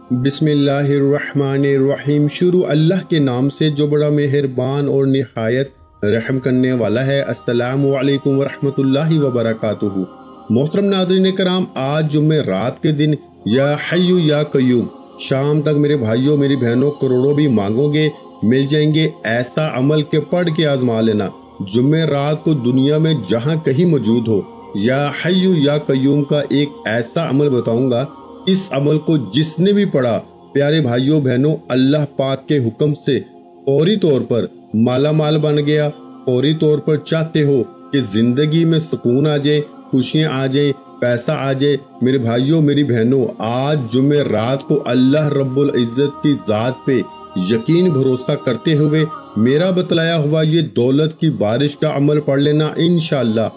बिस्मिल्लाहिर्रहमानिर्रहीम। शुरू अल्लाह के नाम से जो बड़ा मेहरबान और निहायत रहम करने वाला है। अस्सलामु अलैकुम वरहमतुल्लाहि वबरकातुहू। मोहतरम नाज़रीन कराम, आज जुम्मे रात के दिन या हय्यु या कय्यूम, शाम तक मेरे भाइयों मेरी बहनों करोड़ों भी मांगोगे मिल जाएंगे। ऐसा अमल के पढ़ के आजमा लेना। जुम्मे रात को दुनिया में जहाँ कहीं मौजूद हो, या हय्यु या कय्यूम का एक ऐसा अमल बताऊंगा। इस अमल को जिसने भी पढ़ा, प्यारे भाइयों बहनों, अल्लाह पाक के हुक्म से फौरी तौर पर माला माल बन गया। फौरी तौर पर चाहते हो कि जिंदगी में सुकून आ जाए, खुशियां आ जाए, पैसा आ जाए, मेरे भाइयों मेरी बहनों, आज जुम्मे रात को अल्लाह रब्बुल इज्जत की जात पे यकीन भरोसा करते हुए मेरा बतलाया हुआ ये दौलत की बारिश का अमल पढ़ लेना। इंशाअल्लाह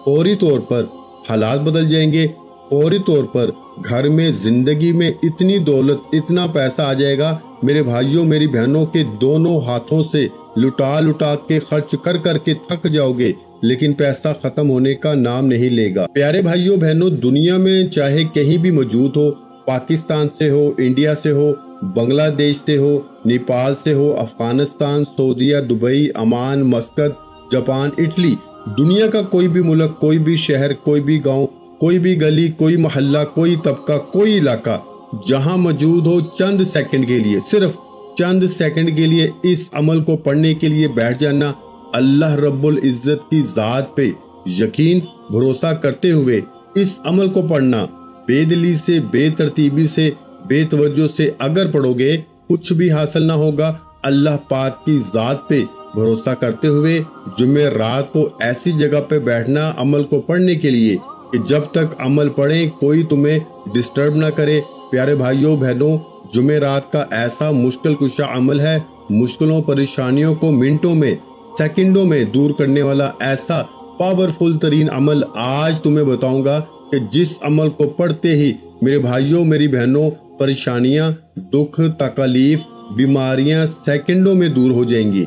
फौरी तौर पर हालात बदल जाएंगे। फौरी तौर पर घर में जिंदगी में इतनी दौलत, इतना पैसा आ जाएगा, मेरे भाइयों मेरी बहनों के दोनों हाथों से लुटा लुटा के खर्च कर कर के थक जाओगे, लेकिन पैसा खत्म होने का नाम नहीं लेगा। प्यारे भाइयों बहनों, दुनिया में चाहे कहीं भी मौजूद हो, पाकिस्तान से हो, इंडिया से हो, बांग्लादेश से हो, नेपाल से हो, अफगानिस्तान, सऊदीया, दुबई, अमान, मस्कत, जापान, इटली, दुनिया का कोई भी मुल्क, कोई भी शहर, कोई भी गांव, कोई भी गली, कोई मोहल्ला, कोई तबका, कोई इलाका, जहां मौजूद हो, चंद सेकंड के लिए, सिर्फ चंद सेकंड के लिए इस अमल को पढ़ने के लिए बैठ जाना। अल्लाह रब्बुल इज्जत की जात पे यकीन भरोसा करते हुए इस अमल को पढ़ना। बेदिली से, बेतरतीबी से, बेतवज्जो से अगर पढ़ोगे कुछ भी हासिल ना होगा। अल्लाह पाक की जात पे भरोसा करते हुए जुम्मे रात को ऐसी जगह पे बैठना अमल को पढ़ने के लिए कि जब तक अमल पढ़े कोई तुम्हें डिस्टर्ब ना करे। प्यारे भाइयों बहनों, जुम्मे रात का ऐसा मुश्किल कुशा अमल है, मुश्किलों परेशानियों को मिनटों में, सेकंडों में दूर करने वाला ऐसा पावरफुल तरीन अमल आज तुम्हें बताऊंगा कि जिस अमल को पढ़ते ही मेरे भाइयों मेरी बहनों परेशानियां, दुख, तकलीफ, बीमारियां सेकंडों में दूर हो जाएंगी।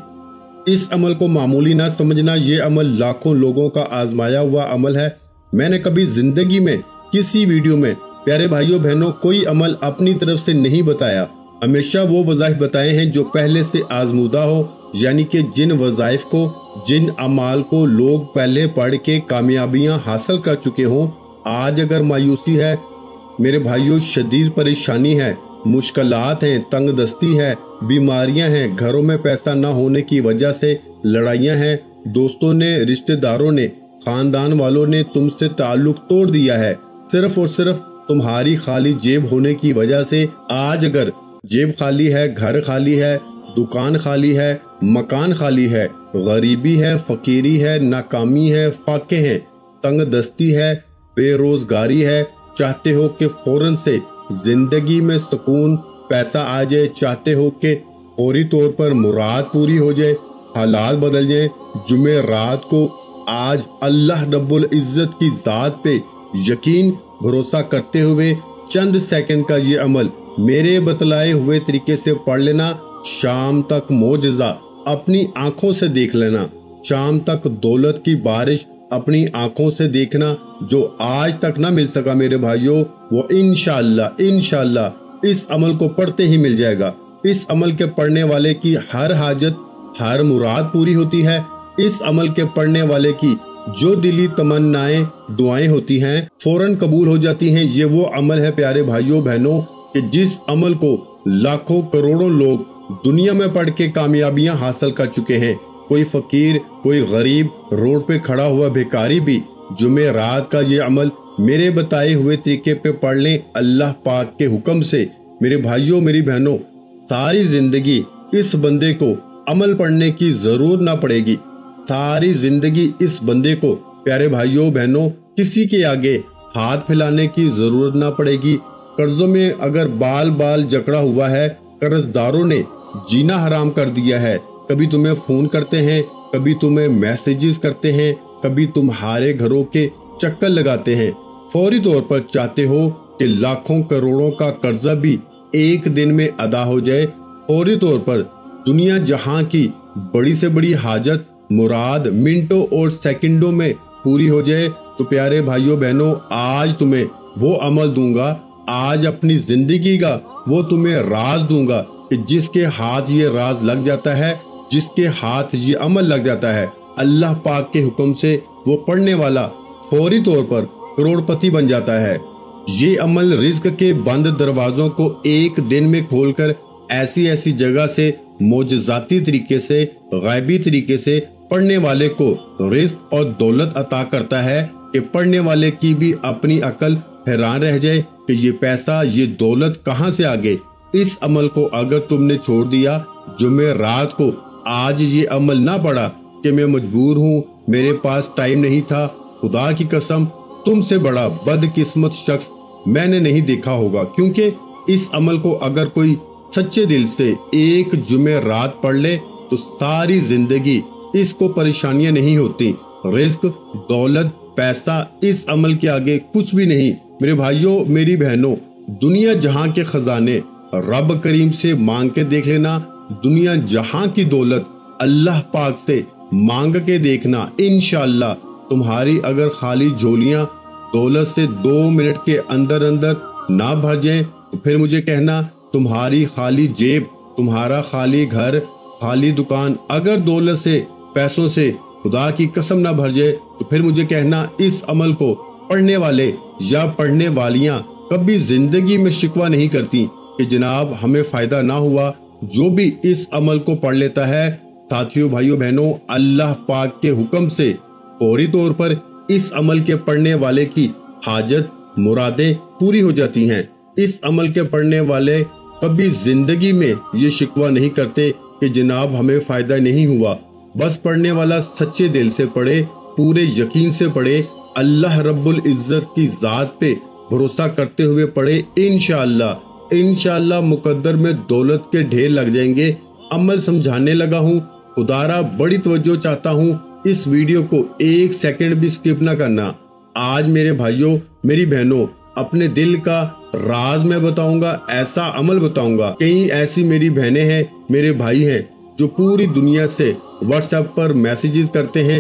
इस अमल को मामूली ना समझना, ये अमल लाखों लोगों का आजमाया हुआ अमल है। मैंने कभी जिंदगी में किसी वीडियो में प्यारे भाइयों बहनों कोई अमल अपनी तरफ से नहीं बताया। हमेशा वो वज़ाइफ बताए हैं जो पहले से आजमूदा हो, यानी कि जिन वज़ाइफ को, जिन अमाल को लोग पहले पढ़ के कामयाबियां हासिल कर चुके हों। आज अगर मायूसी है मेरे भाइयों, शदीद परेशानी है, मुश्किलात हैं, तंगदस्ती है, बीमारियां हैं, घरों में पैसा ना होने की वजह से लड़ाइयां हैं, दोस्तों ने, रिश्तेदारों ने, खानदान वालों ने तुमसे ताल्लुक तोड़ दिया है, सिर्फ और सिर्फ तुम्हारी खाली जेब होने की वजह से। आज अगर जेब खाली है, घर खाली है, दुकान खाली है, मकान खाली है, गरीबी है, फकीरी है, नाकामी है, फाके हैं, तंगदस्ती है, बेरोजगारी है, चाहते हो कि फौरन से जिंदगी में सुकून, पैसा आ जाए, चाहते हो कि फौरी तौर पर मुराद पूरी हो जाए, हालात बदल जाए, जुमे रात को आज अल्लाह रब्बुल इज्जत की जात पे यकीन भरोसा करते हुए चंद सेकंड का ये अमल मेरे बतलाए हुए तरीके से पढ़ लेना। शाम तक मोजज़ा अपनी आंखों से देख लेना। शाम तक दौलत की बारिश अपनी आंखों से देखना, जो आज तक ना मिल सका मेरे भाइयों, वो इंशाअल्लाह इस अमल को पढ़ते ही मिल जाएगा। इस अमल के पढ़ने वाले की हर हाजत, हर मुराद पूरी होती है। इस अमल के पढ़ने वाले की जो दिली तमन्नाएं, दुआएं होती हैं, फौरन कबूल हो जाती हैं। ये वो अमल है प्यारे भाइयों बहनों कि जिस अमल को लाखों करोड़ों लोग दुनिया में पढ़ के कामयाबियां हासिल कर चुके हैं। कोई फकीर, कोई गरीब, रोड पे खड़ा हुआ भिखारी भी जुमे रात का ये अमल मेरे बताए हुए तरीके पे पढ़ लें। अल्लाह पाक के हुक्म से मेरे भाइयों मेरी बहनों, सारी जिंदगी इस बंदे को अमल पढ़ने की जरूरत ना पड़ेगी। सारी जिंदगी इस बंदे को प्यारे भाइयों बहनों किसी के आगे हाथ फैलाने की जरूरत ना पड़ेगी। कर्जों में अगर बाल बाल जकड़ा हुआ है, कर्जदारों ने जीना हराम कर दिया है, कभी तुम्हें फोन करते हैं, कभी तुम्हें मैसेजेस करते हैं, कभी तुम्हारे घरों के चक्कर लगाते हैं, फौरी तौर पर चाहते हो कि लाखों करोड़ों का कर्जा भी एक दिन में अदा हो जाए। फौरी तौर पर दुनिया जहां की बड़ी से बड़ी हाजत, मुराद मिनटों और सेकंडों में पूरी हो जाए। तो प्यारे भाइयों बहनों, आज तुम्हें वो अमल दूंगा आज अपनी जिंदगी का वो तुम्हें राज दूंगा कि जिसके हाथ ये राज लग जाता है, जिसके हाथ ये अमल लग जाता है, अल्लाह पाक के हुक्म से वो पढ़ने वाला फौरी तौर पर करोड़पति बन जाता है। ये अमल रिज्क के बंद दरवाजों को एक दिन में खोलकर ऐसी ऐसी जगह से मोजज़ाती तरीके से, गायबी तरीके से पढ़ने वाले को रिज्क और दौलत अता करता है कि पढ़ने वाले की भी अपनी अकल हैरान रह जाए कि ये पैसा, ये दौलत कहाँ से आ गए। इस अमल को अगर तुमने छोड़ दिया, जुमे रात को आज ये अमल ना पढ़ा कि मैं मजबूर हूँ, मेरे पास टाइम नहीं था, खुदा की कसम तुमसे बड़ा बदकिस्मत शख्स मैंने नहीं देखा होगा। क्योंकि इस अमल को अगर कोई सच्चे दिल से एक जुमे रात पढ़ ले तो सारी जिंदगी इसको परेशानियां नहीं होती। रिस्क, दौलत, पैसा इस अमल के आगे कुछ भी नहीं। मेरे भाइयों, मेरी बहनों, दुनिया जहां के खजाने रब करीम से मांग के देख लेना, दुनिया जहां की दौलत अल्लाह पाक से मांग के देखना। इंशाअल्लाह तुम्हारी अगर खाली झोलियां दौलत से 2 मिनट के अंदर अंदर ना भर जाएं तो फिर मुझे कहना तुम्हारी खाली जेब, तुम्हारा खाली घर, खाली दुकान अगर दौलत से, पैसों से खुदा की कसम ना भर जाए तो फिर मुझे कहना इस अमल को पढ़ने वाले या पढ़ने वालियां कभी जिंदगी में शिकवा नहीं करती कि जनाब हमें फायदा ना हुआ। जो भी इस अमल को पढ़ लेता है, साथियों, भाइयों, बहनों, अल्लाह पाक के हुक्म से फौरी तौर पर इस अमल के पढ़ने वाले की हाजत, मुरादें पूरी हो जाती हैं। इस अमल के पढ़ने वाले कभी जिंदगी में ये शिकवा नहीं करते कि जनाब हमें फायदा नहीं हुआ। बस पढ़ने वाला सच्चे दिल से पढ़े, पूरे यकीन से पढ़े, अल्लाह रब्बुल इज्जत की जात पे भरोसा करते हुए पढ़े। इंशाअल्लाह मुकद्दर में दौलत के ढेर लग जाएंगे। अमल समझाने लगा हूँ, खुदारा बड़ी तवज्जो चाहता हूँ, इस वीडियो को 1 सेकंड भी स्किप ना करना। आज मेरे भाइयों, मेरी बहनों, अपने दिल का राज मैं बताऊंगा, ऐसा अमल बताऊंगा। कई ऐसी मेरी बहनें हैं, मेरे भाई हैं जो पूरी दुनिया से व्हाट्सएप पर मैसेजेस करते हैं,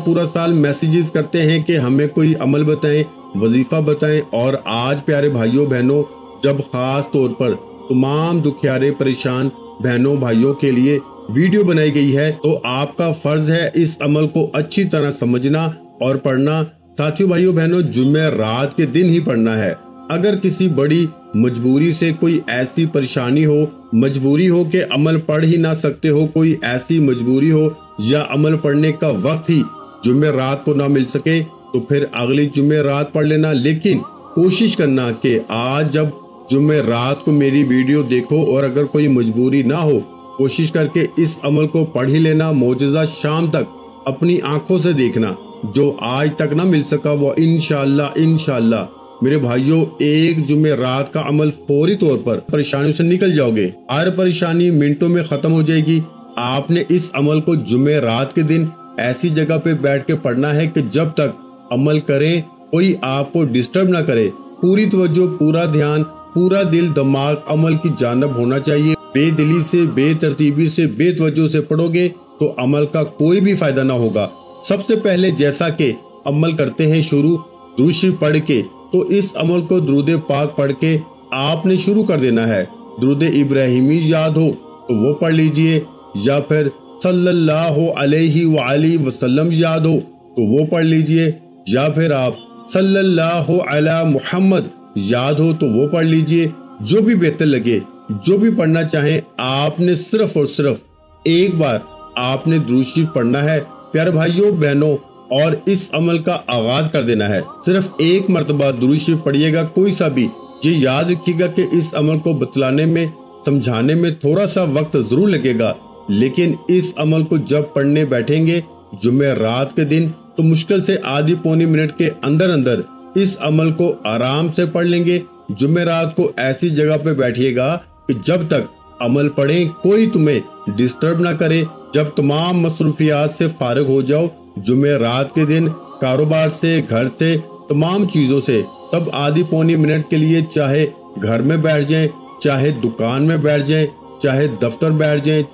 पूरा साल मैसेजेस करते हैं कि हमें कोई अमल बताएं, वजीफा बताएं। और आज प्यारे भाइयों बहनों, जब खास तौर पर तमाम दुखियारे परेशान बहनों भाइयों के लिए वीडियो बनाई गई है तो आपका फर्ज है इस अमल को अच्छी तरह समझना और पढ़ना। साथियों, भाइयों, बहनों, जुम्मे रात के दिन ही पढ़ना है। अगर किसी बड़ी मजबूरी से कोई ऐसी परेशानी हो, मजबूरी हो कि अमल पढ़ ही ना सकते हो, कोई ऐसी मजबूरी हो या अमल पढ़ने का वक्त ही जुम्मे रात को ना मिल सके तो फिर अगली जुम्मे रात पढ़ लेना। लेकिन कोशिश करना कि आज जब जुम्मे रात को मेरी वीडियो देखो और अगर कोई मजबूरी ना हो, कोशिश करके इस अमल को पढ़ ही लेना। मौजज़ा शाम तक अपनी आंखों से देखना, जो आज तक ना मिल सका वो इंशाअल्लाह मेरे भाइयों एक जुम्मे रात का अमल फौरी तौर पर परेशानियों से निकल जाओगे। हर परेशानी मिनटों में खत्म हो जाएगी। आपने इस अमल को जुम्मे रात के दिन ऐसी जगह पे बैठ के पढ़ना है कि जब तक अमल करें कोई आपको डिस्टर्ब ना करे। पूरी तवज्जो, पूरा ध्यान, पूरा दिल दिमाग अमल की जानब होना चाहिए। बेदिली से, बेतरतीबी से, बेतवज्जो से पढ़ोगे तो अमल का कोई भी फायदा ना होगा। सबसे पहले जैसा कि अमल करते हैं शुरू दुरूद शरीफ पढ़ के, तो इस अमल को दुरूद पाक पढ़ के आपने शुरू कर देना है। दुरूद इब्राहिमी याद हो तो वो पढ़ लीजिए, या फिर सल्लल्लाहु अलैहि वसल्लम याद हो तो वो पढ़ लीजिए, या फिर आप सल्लल्लाहु अला मुहम्मद याद हो तो वो पढ़ लीजिए। जो भी बेहतर लगे, जो भी पढ़ना चाहें, आपने सिर्फ और सिर्फ एक बार आपने दुरूद शरीफ पढ़ना है प्यारे भाइयों बहनों, और इस अमल का आगाज कर देना है। सिर्फ एक मरतबा दुरूद शरीफ पढ़िएगा, कोई सा भी। ये याद रखिएगा कि इस अमल को बतलाने में, समझाने में थोड़ा सा वक्त जरूर लगेगा, लेकिन इस अमल को जब पढ़ने बैठेंगे जुम्मे रात के दिन तो मुश्किल से आधी पौनी मिनट के अंदर अंदर इस अमल को आराम से पढ़ लेंगे। जुम्मे रात को ऐसी जगह पे बैठिएगा कि जब तक अमल पढ़ें कोई तुम्हें डिस्टर्ब ना करे। जब तमाम मसरूफियात से फारिग हो जाओ जुम्मे रात के दिन, कारोबार से, घर से, तमाम चीजों से, तब आधी पौनी मिनट के लिए चाहे घर में बैठ जाएं, चाहे दुकान में बैठ जाएं, चाहे दफ्तर बैठ जाएं,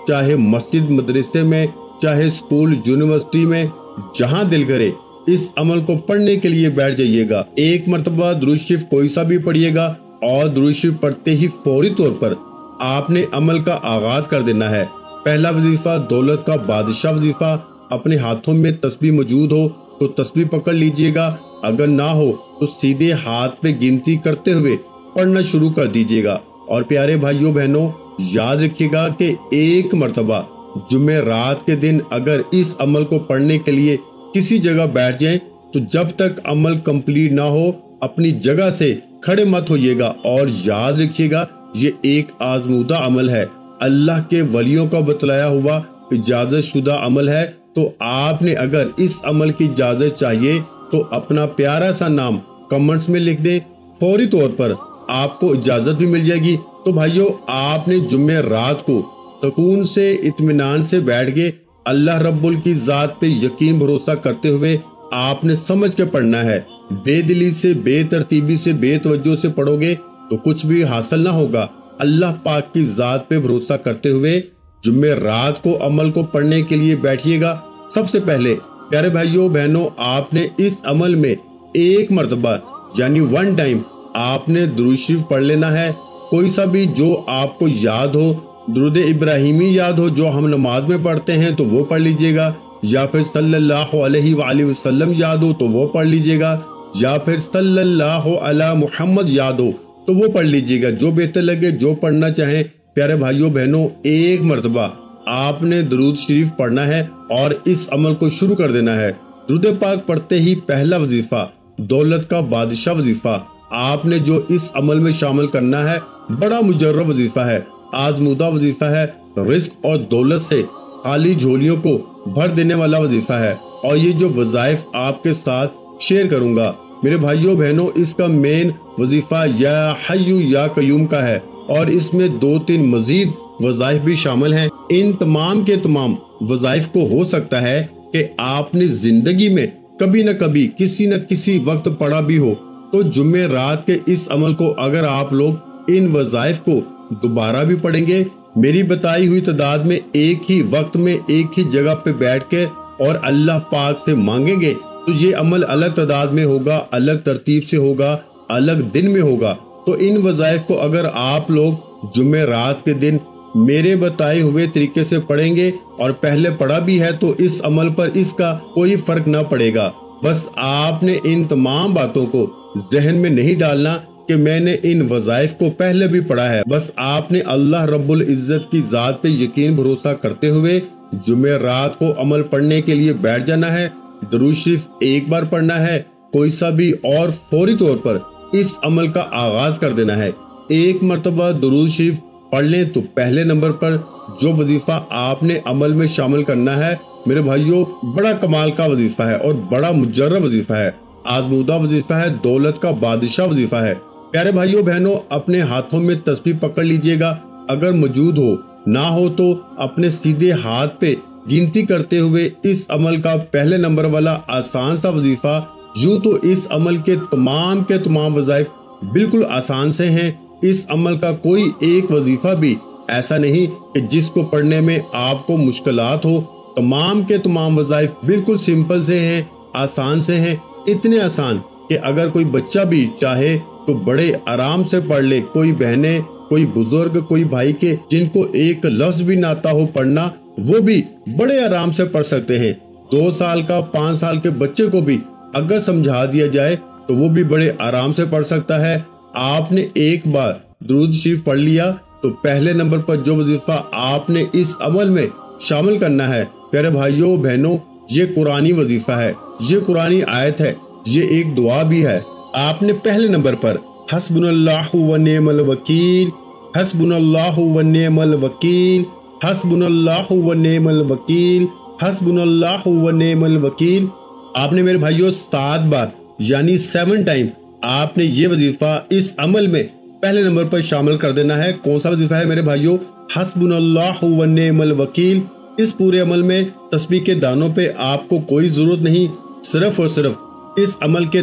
चाहे मस्जिद मदरसे में, चाहे स्कूल यूनिवर्सिटी में, जहां दिल करे इस अमल को पढ़ने के लिए बैठ जाइएगा। एक मरतबा दुरूद शरीफ कोई सा भी पढ़िएगा और दुरूद शरीफ पढ़ते ही फौरी तौर पर आपने अमल का आगाज कर देना है। पहला वजीफा दौलत का बादशाह वजीफा। अपने हाथों में तस्बीह मौजूद हो तो तस्बीह पकड़ लीजिएगा, अगर ना हो तो सीधे हाथ पे गिनती करते हुए पढ़ना शुरू कर दीजिएगा। और प्यारे भाइयों बहनों, याद रखिएगा कि एक मरतबा जुम्मे रात के दिन अगर इस अमल को पढ़ने के लिए किसी जगह बैठ जाएं तो जब तक अमल कंप्लीट ना हो अपनी जगह से खड़े मत होइएगा। और याद रखिएगा ये एक आजमूदा अमल है, अल्लाह के वलियों का बतलाया हुआ इजाजत शुदा अमल है। तो आपने अगर इस अमल की इजाजत चाहिए तो अपना प्यारा सा नाम कमेंट्स में लिख दें, फौरी तौर पर आपको इजाजत भी मिल जाएगी। तो भाइयों, आपने जुम्मे रात को सुकून से इत्मीनान से बैठ के अल्लाह रब्बुल की जात पे यकीन भरोसा करते हुए आपने समझ के पढ़ना है। बेदिली से, बेतरतीबी से, बेतवज्जो से पढ़ोगे तो कुछ भी हासिल ना होगा। अल्लाह पाक की जात पे भरोसा करते हुए जुम्मे रात को अमल को पढ़ने के लिए बैठिएगा। सबसे पहले प्यारे भाइयों बहनों, आपने इस अमल में एक मरतबा यानी वन टाइम आपने दुरूद शरीफ पढ़ लेना है, कोई सा भी जो आपको याद हो। दुरूद इब्राहिमी याद हो जो हम नमाज में पढ़ते हैं तो वो पढ़ लीजिएगा, या फिर सल्लल्लाहु अलैहि वसल्लम याद हो तो वो पढ़ लीजिएगा, या फिर सल्लल्लाहु अला मुहम्मद याद हो तो वो पढ़ लीजिएगा। जो बेहतर लगे, जो पढ़ना चाहें। प्यारे भाइयों बहनों, एक मरतबा आपने दुरूद शरीफ पढ़ना है और इस अमल को शुरू कर देना है। दुरूद पाक पढ़ते ही पहला वजीफा दौलत का बादशाह वजीफा आपने जो इस अमल में शामिल करना है, बड़ा मुजर्रब वजीफा है, आजमूदा वजीफा है, रिस्क और दौलत से खाली झोलियों को भर देने वाला वजीफा है। और ये जो वज़ाइफ आपके साथ शेयर करूंगा मेरे भाइयों बहनों, इसका मेन वजीफा या हय्यु या कयूम का है और इसमें 2-3 मजीद वज़ाइफ भी शामिल हैं। इन तमाम के तमाम वज़ाइफ को हो सकता है कि आपने जिंदगी में कभी न कभी किसी न किसी वक्त पढ़ा भी हो। तो जुम्मे रात के इस अमल को अगर आप लोग इन वज़ाइफ को दोबारा भी पढ़ेंगे मेरी बताई हुई तादाद में, एक ही वक्त में एक ही जगह पे बैठ के और अल्लाह पाक से मांगेंगे तो ये अमल अलग तादाद में होगा, अलग तरतीब से होगा, अलग दिन में होगा। तो इन वज़ाइफ को अगर आप लोग जुम्मे रात के दिन मेरे बताए हुए तरीके से पढ़ेंगे और पहले पढ़ा भी है तो इस अमल पर इसका कोई फर्क ना पड़ेगा। बस आपने इन तमाम बातों को जहन में नहीं डालना कि मैंने इन वज़ाइफ को पहले भी पढ़ा है। बस आपने अल्लाह रब्बुल इज्जत की जात पे यकीन भरोसा करते हुए जुम्मे रात को अमल पढ़ने के लिए बैठ जाना है। दुरूद शरीफ एक बार पढ़ना है कोई सा भी और फौरी तौर पर इस अमल का आगाज कर देना है। एक मरतबा दुरूद शरीफ पढ़ लें तो पहले नंबर पर जो वजीफा आपने अमल में शामिल करना है मेरे भाइयों, बड़ा कमाल का वजीफा है और बड़ा मुजर्रब वजीफा है, आजमूदा वजीफा है, दौलत का बादशाह वजीफा है। प्यारे भाइयों बहनों, अपने हाथों में तस्बीह पकड़ लीजिएगा, अगर मौजूद हो, ना हो तो अपने सीधे हाथ पे गिनती करते हुए इस अमल का पहले नंबर वाला आसान सा वजीफा। यूं तो इस अमल के तमाम वज़ाइफ बिल्कुल आसान से हैं। इस अमल का कोई एक वजीफा भी ऐसा नहीं कि जिसको पढ़ने में आपको मुश्किलात हो। तमाम के तमाम वज़ाइफ बिल्कुल सिंपल से हैं, आसान से हैं, इतने आसान कि अगर कोई बच्चा भी चाहे तो बड़े आराम से पढ़ ले। कोई बहनें, कोई बुजुर्ग, कोई भाई के जिनको एक लफ्ज भी ना आता हो पढ़ना, वो भी बड़े आराम से पढ़ सकते हैं। 2 साल का 5 साल के बच्चे को भी अगर समझा दिया जाए तो वो भी बड़े आराम से पढ़ सकता है। आपने एक बार दुरूद शरीफ पढ़ लिया तो पहले नंबर पर जो वजीफा आपने इस अमल में शामिल करना है प्यारे भाइयों बहनों, ये कुरानी वजीफा है, ये कुरानी आयत है, ये एक दुआ भी है। आपने पहले नंबर पर हस्बुनल्लाहु व निअमल वकील, हस्बुनल्लाहु व निअमल वकील, हस्बुनल्लाहु व निअमल वकील, हस्बुनल्लाहु व निअमल वकील आपने मेरे भाइयों 7 बार यानी 7 टाइम आपने ये वजीफा इस अमल में पहले नंबर पर शामिल कर देना है। कौन सा वजीफा है मेरे भाइयों? हस्बुनल्लाहु व निअमल वकील। इस पूरे अमल में तस्बीह के दानों पे आपको कोई जरूरत नहीं, सिर्फ और सिर्फ इस अमल के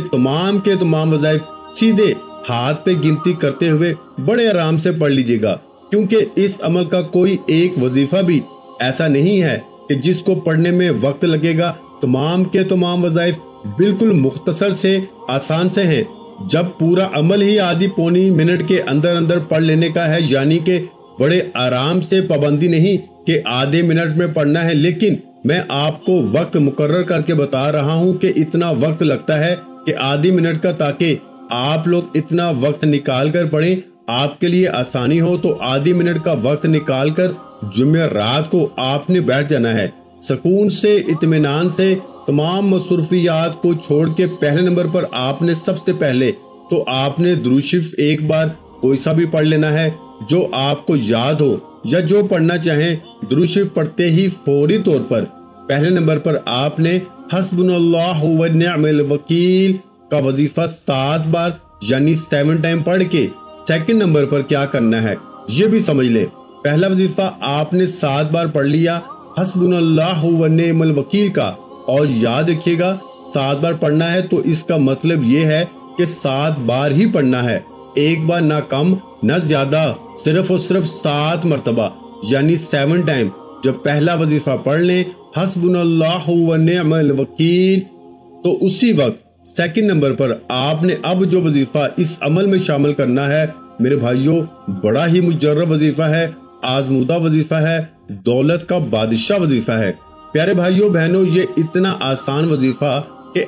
तमाम वज़ाइफ सीधे हाथ पे गिनती करते हुए बड़े आराम से पढ़ लीजिएगा, क्योंकि इस अमल का कोई एक वजीफा भी ऐसा नहीं है कि जिसको पढ़ने में वक्त लगेगा। तमाम के तमाम वज़ाइफ बिल्कुल मुख्तसर से आसान से हैं। जब पूरा अमल ही आधी पौनी मिनट के अंदर अंदर पढ़ लेने का है, यानी कि बड़े आराम से, पाबंदी नहीं कि आधे मिनट में पढ़ना है, लेकिन मैं आपको वक्त मुकर्रर करके बता रहा हूं कि इतना वक्त लगता है कि आधी मिनट का, ताकि आप लोग इतना वक्त निकाल कर पढ़ें, आपके लिए आसानी हो। तो आधी मिनट का वक्त निकाल कर जुमेरात को आपने बैठ जाना है सुकून से, इत्मीनान से, तमाम मसरूफियात को छोड़ के। पहले नंबर पर आपने सबसे पहले तो आपने दुरूद शरीफ एक बार कोई सा भी पढ़ लेना है जो आपको याद हो, या जो पढ़ना चाहें दुरूद शरीफ पढ़ते ही फौरी तौर पर पहले नंबर पर आपने हस्बुनल्लाहु व निअमल वकील का वजीफा 7 बार यानी 7 टाइम पढ़ के सेकंड नंबर पर क्या करना है ये भी समझ ले। पहला वजीफा आपने 7 बार पढ़ लिया हस्बुनल्लाहु व निअमल वकील का, और याद रखिएगा 7 बार पढ़ना है तो इसका मतलब ये है कि 7 बार ही पढ़ना है, एक बार ना कम ना ज्यादा, सिर्फ और सिर्फ 7 मरतबा यानी 7 टाइम। जब पहला वजीफा पढ़ लें हस्बुनल्लाहु व निअमल वकील, तो उसी वक्त सेकंड नंबर पर आपने अब जो वजीफा इस अमल में शामिल करना है मेरे भाइयों, बड़ा ही मुजर्रब वजीफा है, आजमूदा वजीफा है, दौलत का बादशाह वजीफा है। प्यारे भाइयों बहनों, ये इतना आसान वजीफा कि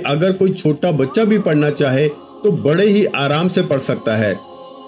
अगर कोई छोटा बच्चा भी पढ़ना चाहे तो बड़े ही आराम से पढ़ सकता है।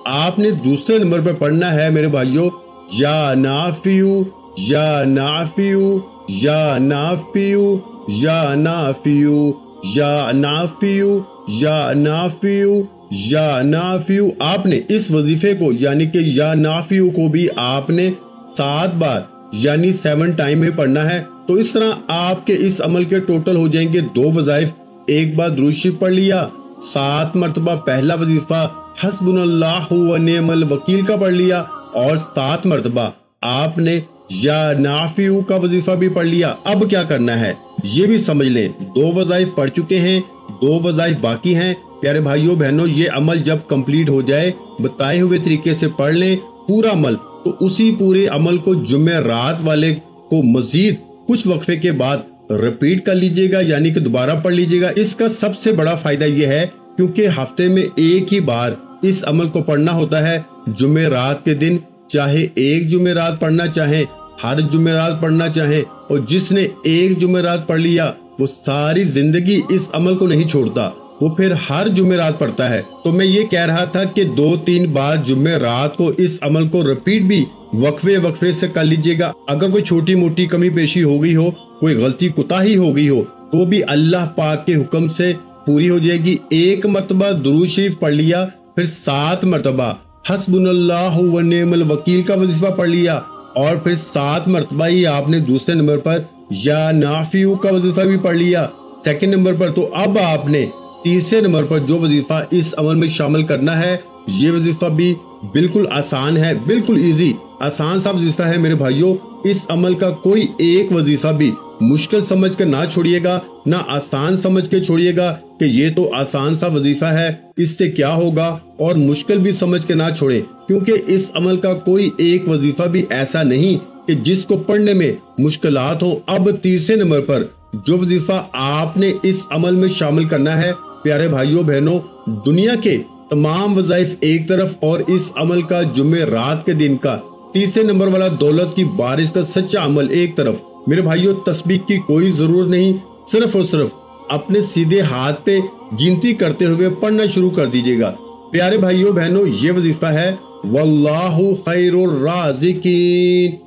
आपने दूसरे नंबर पर पढ़ना है मेरे भाइयों, या नाफियू या नाफियू या नाफियू या नाफियू या नाफियू या नाफियू या नाफियू। आपने इस वजीफे को यानी कि या नाफियू को भी आपने 7 बार यानी 7 टाइम में पढ़ना है। तो इस तरह आपके इस अमल के टोटल हो जाएंगे 2 वज़ाइफ। एक बार दुरूद शरीफ पढ़ लिया, 7 मरतबा पहला वजीफा हस्बुनल्लाहु व निअमल वकील का पढ़ लिया, और 7 मरतबा आपने या नाफियू का वजीफा भी पढ़ लिया। अब क्या करना है ये भी समझ लें। 2 वज़ाइफ पढ़ चुके हैं, 2 वज़ाइफ बाकी हैं। प्यारे भाइयों बहनों, ये अमल जब कंप्लीट हो जाए बताए हुए तरीके से पढ़ लें पूरा अमल, तो उसी पूरे अमल को जुमेरात वाले को मजीद कुछ वक्फे के बाद रिपीट कर लीजिएगा, यानी कि दोबारा पढ़ लीजिएगा। इसका सबसे बड़ा फायदा यह है क्योंकि हफ्ते में एक ही बार इस अमल को पढ़ना होता है जुमेरात के दिन, चाहे एक जुमेरात पढ़ना चाहे, हर जुमेरात पढ़ना चाहे, और जिसने एक जुमेरात पढ़ लिया वो सारी जिंदगी इस अमल को नहीं छोड़ता, वो फिर हर जुमेरात पढ़ता है। तो मैं ये कह रहा था कि 2-3 बार जुमेरात को इस अमल को रिपीट भी वक्फे से कर लीजिएगा। अगर कोई छोटी मोटी कमी पेशी हो गई हो, कोई गलती कुताही हो गई हो, तो भी अल्लाह पाक के हुक्म से पूरी हो जाएगी। एक मरतबा दुरूद शरीफ पढ़ लिया, फिर 7 मरतबा हस्बुनल्लाहु व निअमल वकील का वजीफा पढ़ लिया, और फिर 7 मरतबा ही आपने दूसरे नंबर पर या नाफियू का वजीफा भी पढ़ लिया सेकंड नंबर पर। तो अब आपने तीसरे नंबर पर जो वजीफा इस अमल में शामिल करना है, ये वजीफा भी बिल्कुल आसान है, बिल्कुल इजी, आसान सा वजीफा है मेरे भाइयों। इस अमल का कोई एक वजीफा भी मुश्किल समझ कर ना छोड़िएगा, ना आसान समझ के छोड़िएगा कि ये तो आसान सा वजीफा है, इससे क्या होगा, और मुश्किल भी समझ के ना छोड़े, क्योंकि इस अमल का कोई एक वजीफा भी ऐसा नहीं कि जिसको पढ़ने में मुश्किलात हो। अब तीसरे नंबर पर जो वजीफा आपने इस अमल में शामिल करना है प्यारे भाइयों बहनों, दुनिया के तमाम वज़ाइफ एक तरफ और इस अमल का जुमेरात के दिन का तीसरे नंबर वाला दौलत की बारिश का सच्चा अमल एक तरफ। मेरे भाइयों, तस्बीह की कोई जरूरत नहीं, सिर्फ और सिर्फ अपने सीधे हाथ पे गिनती करते हुए पढ़ना शुरू कर दीजिएगा। प्यारे भाइयों बहनों, ये वजीफा है वल्लाहु खैरुर राज़िकीन।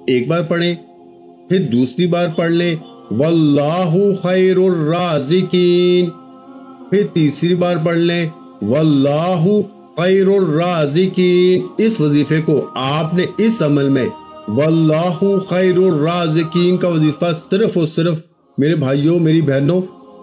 एक बार पढ़ें, फिर दूसरी बार पढ़ लें वल्लाहु खैरुर राज़िकीन, फिर तीसरी बार पढ़ लें वल्लाहु खैरुर राज़िकीन। इस वजीफे को आपने इस अमल में वल्लाहु खैरुर राज़िकीन का वजीफा सिर्फ और सिर्फ मेरे भाइयों मेरी बहनों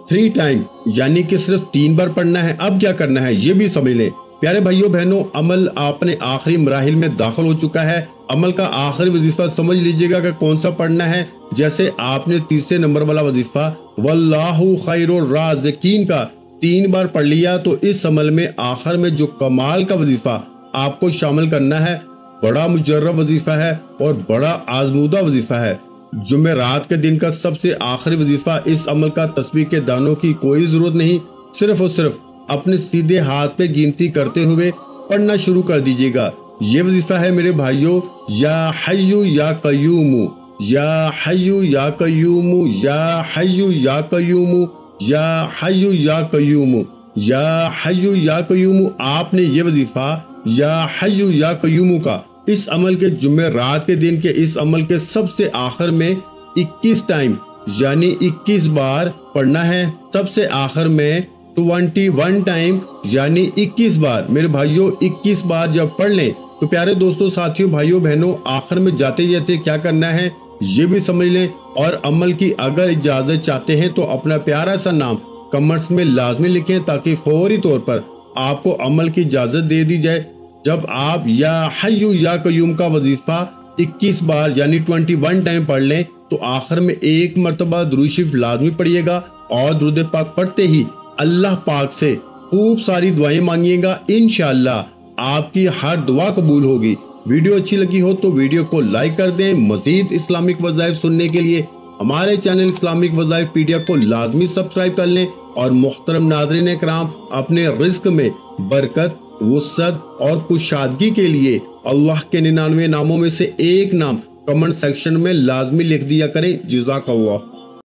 3 टाइम यानी कि सिर्फ 3 बार पढ़ना है। अब क्या करना है ये भी समझ लें। प्यारे भाइयों बहनों, अमल आपने आखिरी मराहिल में दाखिल हो चुका है। अमल का आखिरी वजीफा समझ लीजिएगा कि कौन सा पढ़ना है। जैसे आपने तीसरे नंबर वाला वजीफा वल्लाहु खैरुर राज़िकीन का 3 बार पढ़ लिया, तो इस अमल में आखिर में जो कमाल का वजीफा आपको शामिल करना है, बड़ा मुजर्रब वजीफा है और बड़ा आजमूदा वजीफा है। जुमेरात के दिन का सबसे आखिरी वजीफा। इस अमल का तस्बीह के दानों की कोई जरूरत नहीं, सिर्फ और सिर्फ अपने सीधे हाथ पे गिनती करते हुए पढ़ना शुरू कर दीजिएगा। ये वजीफा है मेरे भाइयों, या हय्यु या कय्यूमु, या हय्यु या कय्यूमु, या हय्यु या कय्यूमु, या हय्यु या कय्यूमु, या हय्यु या कय्यूमु। आपने ये वजीफा या हय्यु या कय्यूमु का इस अमल के जुमेरात के दिन के इस अमल के सबसे आखिर में 21 टाइम यानी 21 बार पढ़ना है। सबसे आखिर में 21 टाइम यानी 21 बार। मेरे भाइयों 21 बार जब पढ़ लें तो प्यारे दोस्तों, साथियों, भाइयों बहनों, आखिर में जाते जाते क्या करना है ये भी समझ लें। और अमल की अगर इजाजत चाहते हैं तो अपना प्यारा सा नाम कमेंट्स में लाजमी लिखें ताकि फौरी तौर पर आपको अमल की इजाजत दे दी जाए। जब आप या हय्यु या कय्यूम का वजीफा 21 बार यानी 21 टाइम पढ़ लें तो आखिर में एक मरतबा दुरूद शरीफ लाजमी पढ़िएगा और दुरूद पाक पढ़ते ही अल्लाह पाक से खूब सारी दुआएं मांगिएगा। इंशाअल्लाह आपकी हर दुआ कबूल होगी। वीडियो अच्छी लगी हो तो वीडियो को लाइक कर दें। मजीद इस्लामिक वज़ाइफ सुनने के लिए हमारे चैनल इस्लामिक वज़ाइफ पीडिया को लाजमी सब्सक्राइब कर लें। और मुहतरम नाज़रीन कराम, अपने रिज़्क में बरकत, वुसअत और कुशादगी के लिए अल्लाह के 99 नामों में से एक नाम कमेंट सेक्शन में लाजमी लिख दिया करें। जज़ाकल्लाह।